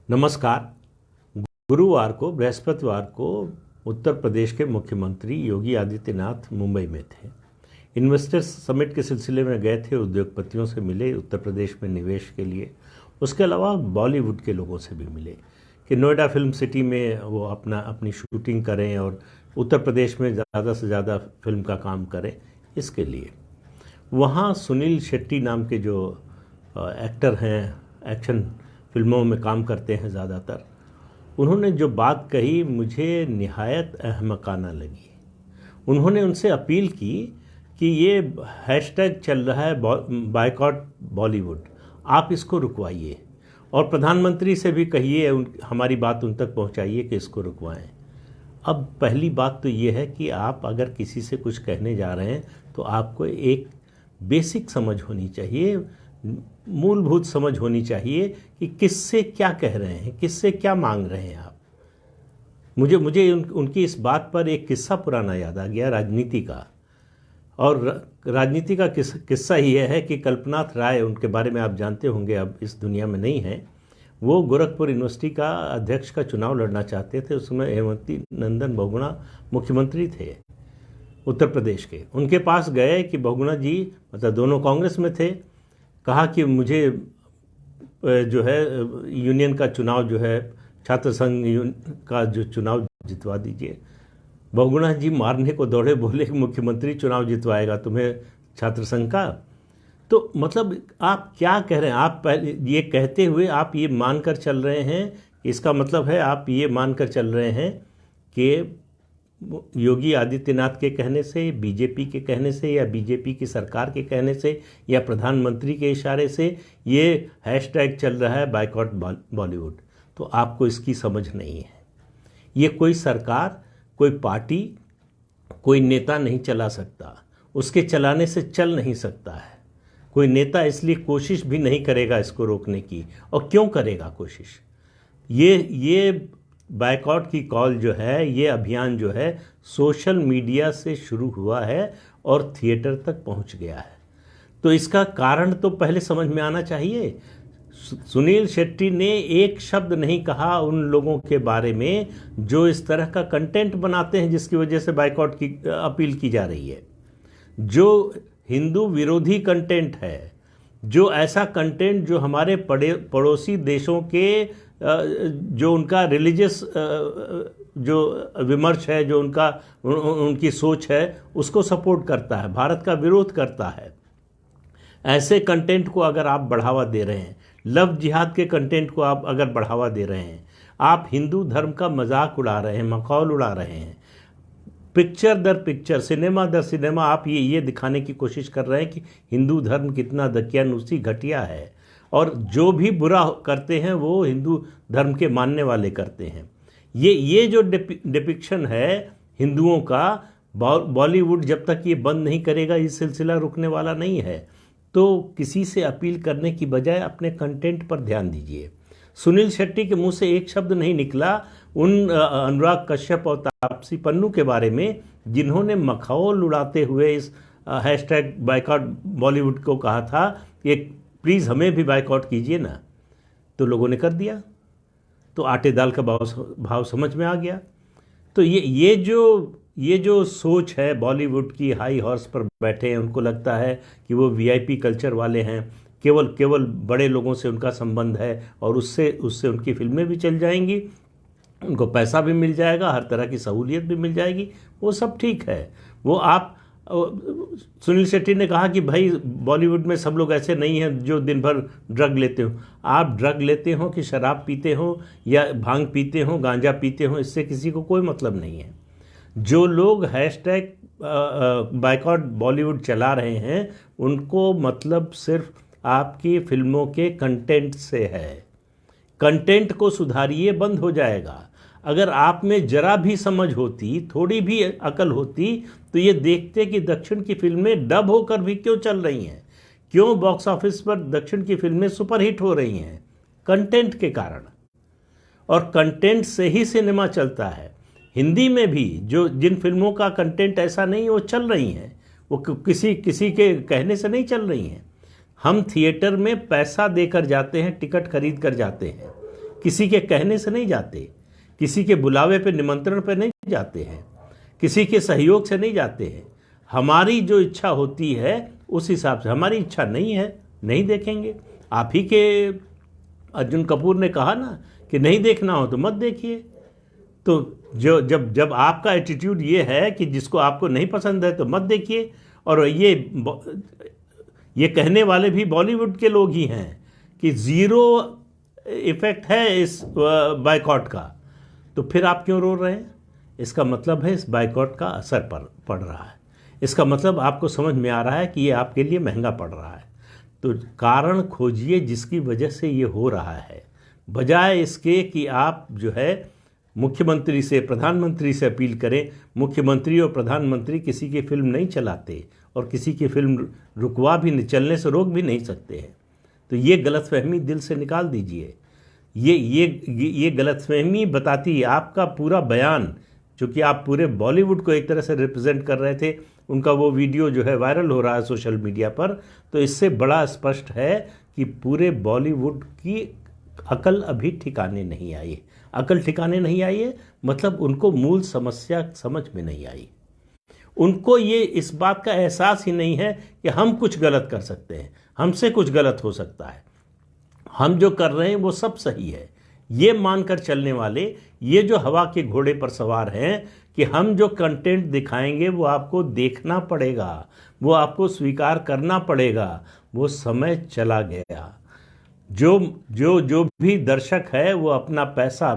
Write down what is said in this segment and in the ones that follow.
नमस्कार। गुरुवार को बृहस्पतिवार को उत्तर प्रदेश के मुख्यमंत्री योगी आदित्यनाथ मुंबई में थे। इन्वेस्टर्स समिट के सिलसिले में गए थे, उद्योगपतियों से मिले उत्तर प्रदेश में निवेश के लिए। उसके अलावा बॉलीवुड के लोगों से भी मिले कि नोएडा फिल्म सिटी में वो अपनी शूटिंग करें और उत्तर प्रदेश में ज़्यादा से ज़्यादा फिल्म का काम करें। इसके लिए वहाँ सुनील शेट्टी नाम के जो एक्टर हैं, एक्शन फिल्मों में काम करते हैं ज़्यादातर, उन्होंने जो बात कही मुझे निहायत अहमकाना लगी। उन्होंने उनसे अपील की कि ये हैशटैग चल रहा है बायकॉट बॉलीवुड, आप इसको रुकवाइए और प्रधानमंत्री से भी कहिए, हमारी बात उन तक पहुंचाइए कि इसको रुकवाएं। अब पहली बात तो ये है कि आप अगर किसी से कुछ कहने जा रहे हैं तो आपको एक बेसिक समझ होनी चाहिए, मूलभूत समझ होनी चाहिए कि किससे क्या कह रहे हैं, किससे क्या मांग रहे हैं आप। मुझे उनकी इस बात पर एक किस्सा पुराना याद आ गया राजनीति का। और राजनीति का किस्सा ये है कि कल्पनाथ राय, उनके बारे में आप जानते होंगे, अब इस दुनिया में नहीं है। वो गोरखपुर यूनिवर्सिटी का अध्यक्ष का चुनाव लड़ना चाहते थे। उसमें हेमंती नंदन बहुगुणा मुख्यमंत्री थे उत्तर प्रदेश के। उनके पास गए कि बहुगुणा जी, मतलब दोनों कांग्रेस में थे, कहा कि मुझे जो है यूनियन का चुनाव, जो है छात्र संघ का जो चुनाव जितवा दीजिए। बहुगुणा जी मारने को दौड़े, बोले कि मुख्यमंत्री चुनाव जितवाएगा तुम्हें छात्र संघ का? तो मतलब आप क्या कह रहे हैं? आप ये कहते हुए आप ये मानकर चल रहे हैं, इसका मतलब है आप ये मानकर चल रहे हैं कि योगी आदित्यनाथ के कहने से, बीजेपी के कहने से, या बीजेपी की सरकार के कहने से, या प्रधानमंत्री के इशारे से ये हैशटैग चल रहा है बायकॉट बॉलीवुड। तो आपको इसकी समझ नहीं है। ये कोई सरकार, कोई पार्टी, कोई नेता नहीं चला सकता, उसके चलाने से चल नहीं सकता है। कोई नेता इसलिए कोशिश भी नहीं करेगा इसको रोकने की। और क्यों करेगा कोशिश? ये बायकॉट की कॉल जो है, ये अभियान जो है, सोशल मीडिया से शुरू हुआ है और थिएटर तक पहुंच गया है। तो इसका कारण तो पहले समझ में आना चाहिए। सुनील शेट्टी ने एक शब्द नहीं कहा उन लोगों के बारे में जो इस तरह का कंटेंट बनाते हैं जिसकी वजह से बायकॉट की अपील की जा रही है। जो हिंदू विरोधी कंटेंट है, जो ऐसा कंटेंट जो हमारे पड़ोसी देशों के जो उनका रिलीजियस जो विमर्श है, जो उनकी सोच है, उसको सपोर्ट करता है, भारत का विरोध करता है, ऐसे कंटेंट को अगर आप बढ़ावा दे रहे हैं, लव जिहाद के कंटेंट को आप अगर बढ़ावा दे रहे हैं, आप हिंदू धर्म का मजाक उड़ा रहे हैं, मखौल उड़ा रहे हैं, पिक्चर दर पिक्चर, सिनेमा दर सिनेमा आप ये दिखाने की कोशिश कर रहे हैं कि हिंदू धर्म कितना दकियानूसी घटिया है, और जो भी बुरा करते हैं वो हिंदू धर्म के मानने वाले करते हैं। ये जो डिपिक्शन है हिंदुओं का, बॉलीवुड जब तक ये बंद नहीं करेगा ये सिलसिला रुकने वाला नहीं है। तो किसी से अपील करने की बजाय अपने कंटेंट पर ध्यान दीजिए। सुनील शेट्टी के मुंह से एक शब्द नहीं निकला उन अनुराग कश्यप और तापसी पन्नू के बारे में जिन्होंने मखौल उड़ाते हुए इस हैशटैग बायकॉट बॉलीवुड को कहा था कि प्लीज़ हमें भी बायकॉट कीजिए ना। तो लोगों ने कर दिया। तो आटे दाल का भाव समझ में आ गया। तो ये जो सोच है बॉलीवुड की, हाई हॉर्स पर बैठे हैं, उनको लगता है कि वो वीआईपी कल्चर वाले हैं, केवल बड़े लोगों से उनका संबंध है और उससे उनकी फिल्में भी चल जाएंगी, उनको पैसा भी मिल जाएगा, हर तरह की सहूलियत भी मिल जाएगी, वो सब ठीक है। वो आप सुनील शेट्टी ने कहा कि भाई बॉलीवुड में सब लोग ऐसे नहीं हैं जो दिन भर ड्रग लेते हो। आप ड्रग लेते हो कि शराब पीते हो या भांग पीते हो, गांजा पीते हो, इससे किसी को कोई मतलब नहीं है। जो लोग हैशटैग बायकॉट बॉलीवुड चला रहे हैं उनको मतलब सिर्फ आपकी फिल्मों के कंटेंट से है। कंटेंट को सुधारिए, बंद हो जाएगा। अगर आप में जरा भी समझ होती, थोड़ी भी अकल होती, तो ये देखते कि दक्षिण की फिल्में डब होकर भी क्यों चल रही हैं, क्यों बॉक्स ऑफिस पर दक्षिण की फिल्में सुपरहिट हो रही हैं, कंटेंट के कारण। और कंटेंट से ही सिनेमा चलता है। हिंदी में भी जिन फिल्मों का कंटेंट ऐसा नहीं है वो चल रही हैं, वो किसी के कहने से नहीं चल रही हैं। हम थिएटर में पैसा देकर जाते हैं, टिकट खरीद कर जाते हैं, किसी के कहने से नहीं जाते, किसी के बुलावे पे, निमंत्रण पे नहीं जाते हैं, किसी के सहयोग से नहीं जाते हैं। हमारी जो इच्छा होती है उस हिसाब से, हमारी इच्छा नहीं है, नहीं देखेंगे। आप ही के अर्जुन कपूर ने कहा ना कि नहीं देखना हो तो मत देखिए। तो जो जब जब आपका एटीट्यूड ये है कि जिसको आपको नहीं पसंद है तो मत देखिए, और ये कहने वाले भी बॉलीवुड के लोग ही हैं कि ज़ीरो इफेक्ट है इस बायकॉट का, तो फिर आप क्यों रो रहे हैं? इसका मतलब है इस बायकॉट का असर पड़ रहा है। इसका मतलब आपको समझ में आ रहा है कि ये आपके लिए महंगा पड़ रहा है। तो कारण खोजिए जिसकी वजह से ये हो रहा है, बजाय इसके कि आप जो है मुख्यमंत्री से, प्रधानमंत्री से अपील करें। मुख्यमंत्री और प्रधानमंत्री किसी की फिल्म नहीं चलाते और किसी की फिल्म रुकवा भी नहीं, चलने से रोक भी नहीं सकते हैं। तो ये गलतफहमी दिल से निकाल दीजिए। ये गलतफहमी बताती है आपका पूरा बयान, चूँकि आप पूरे बॉलीवुड को एक तरह से रिप्रेजेंट कर रहे थे। उनका वो वीडियो जो है वायरल हो रहा है सोशल मीडिया पर, तो इससे बड़ा स्पष्ट है कि पूरे बॉलीवुड की अकल अभी ठिकाने नहीं आई है। अकल ठिकाने नहीं आई है मतलब उनको मूल समस्या समझ में नहीं आई। उनको ये इस बात का एहसास ही नहीं है कि हम कुछ गलत कर सकते हैं, हमसे कुछ गलत हो सकता है, हम जो कर रहे हैं वो सब सही है। ये मानकर चलने वाले, ये जो हवा के घोड़े पर सवार हैं कि हम जो कंटेंट दिखाएंगे वो आपको देखना पड़ेगा, वो आपको स्वीकार करना पड़ेगा, वो समय चला गया। जो भी दर्शक है वो अपना पैसा,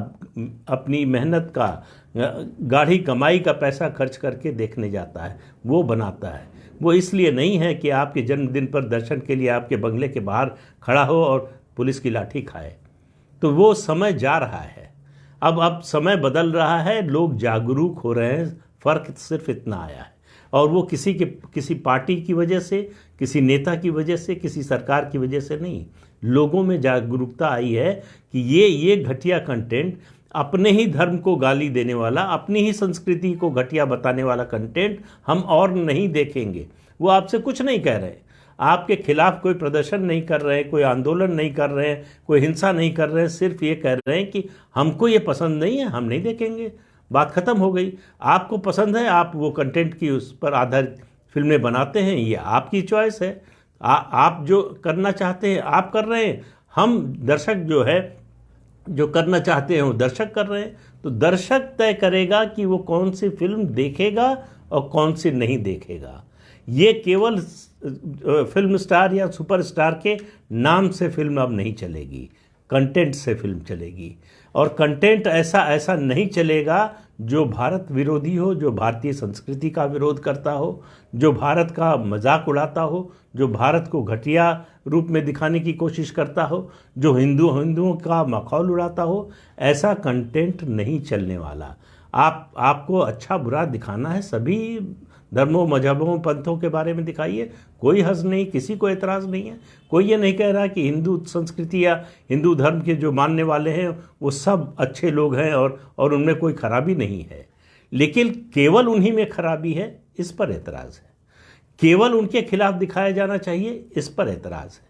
अपनी मेहनत का, गाढ़ी कमाई का पैसा खर्च करके देखने जाता है, वो बनाता है। वो इसलिए नहीं है कि आपके जन्मदिन पर दर्शन के लिए आपके बंगले के बाहर खड़ा हो और पुलिस की लाठी खाए। तो वो समय जा रहा है, अब समय बदल रहा है, लोग जागरूक हो रहे हैं। फ़र्क सिर्फ इतना आया है, और वो किसी पार्टी की वजह से, किसी नेता की वजह से, किसी सरकार की वजह से नहीं। लोगों में जागरूकता आई है कि ये घटिया कंटेंट, अपने ही धर्म को गाली देने वाला, अपनी ही संस्कृति को घटिया बताने वाला कंटेंट हम और नहीं देखेंगे। वो आपसे कुछ नहीं कह रहे, आपके खिलाफ कोई प्रदर्शन नहीं कर रहे हैं, कोई आंदोलन नहीं कर रहे हैं, कोई हिंसा नहीं कर रहे हैं, सिर्फ ये कह रहे हैं कि हमको ये पसंद नहीं है, हम नहीं देखेंगे। बात ख़त्म हो गई। आपको पसंद है, आप वो कंटेंट की उस पर आधारित फिल्में बनाते हैं, ये आपकी चॉइस है। आप जो करना चाहते हैं आप कर रहे हैं, हम दर्शक जो है जो करना चाहते हैं वो दर्शक कर रहे हैं। तो दर्शक तय करेगा कि वो कौन सी फिल्म देखेगा और कौन सी नहीं देखेगा। ये केवल फिल्म स्टार या सुपरस्टार के नाम से फिल्म अब नहीं चलेगी, कंटेंट से फिल्म चलेगी। और कंटेंट ऐसा नहीं चलेगा जो भारत विरोधी हो, जो भारतीय संस्कृति का विरोध करता हो, जो भारत का मजाक उड़ाता हो, जो भारत को घटिया रूप में दिखाने की कोशिश करता हो, जो हिंदुओं का मखौल उड़ाता हो। ऐसा कंटेंट नहीं चलने वाला। आपको अच्छा बुरा दिखाना है, सभी धर्मों, मजहबों, पंथों के बारे में दिखाइए, कोई हर्ज नहीं, किसी को एतराज़ नहीं है। कोई ये नहीं कह रहा कि हिंदू संस्कृति या हिंदू धर्म के जो मानने वाले हैं वो सब अच्छे लोग हैं और उनमें कोई खराबी नहीं है। लेकिन केवल उन्हीं में खराबी है, इस पर एतराज़ है। केवल उनके खिलाफ दिखाया जाना चाहिए, इस पर एतराज़ है।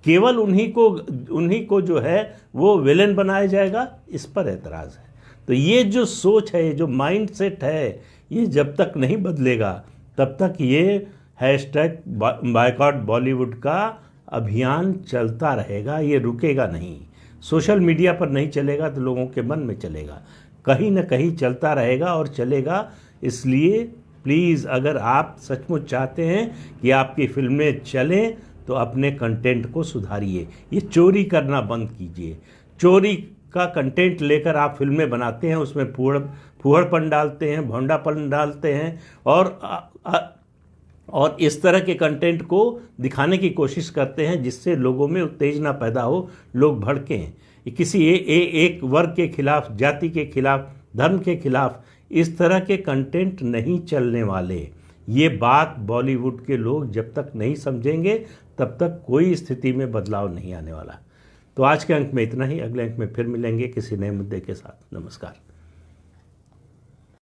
केवल उन्हीं को जो है वो विलेन बनाया जाएगा, इस पर एतराज़ है। तो ये जो सोच है, जो माइंड सेट है, ये जब तक नहीं बदलेगा तब तक ये हैशटैग बायकॉट बॉलीवुड का अभियान चलता रहेगा, ये रुकेगा नहीं। सोशल मीडिया पर नहीं चलेगा तो लोगों के मन में चलेगा, कहीं ना कहीं चलता रहेगा और चलेगा। इसलिए प्लीज़, अगर आप सचमुच चाहते हैं कि आपकी फिल्में चलें तो अपने कंटेंट को सुधारिए। ये चोरी करना बंद कीजिए। चोरी का कंटेंट लेकर आप फिल्में बनाते हैं, उसमें फूहड़पन डालते हैं, भोंडापन डालते हैं और इस तरह के कंटेंट को दिखाने की कोशिश करते हैं जिससे लोगों में उत्तेजना पैदा हो, लोग भड़कें। किसी एक वर्ग के खिलाफ, जाति के खिलाफ, धर्म के खिलाफ इस तरह के कंटेंट नहीं चलने वाले। ये बात बॉलीवुड के लोग जब तक नहीं समझेंगे तब तक कोई स्थिति में बदलाव नहीं आने वाला। तो आज के अंक में इतना ही। अगले अंक में फिर मिलेंगे किसी नए मुद्दे के साथ। नमस्कार।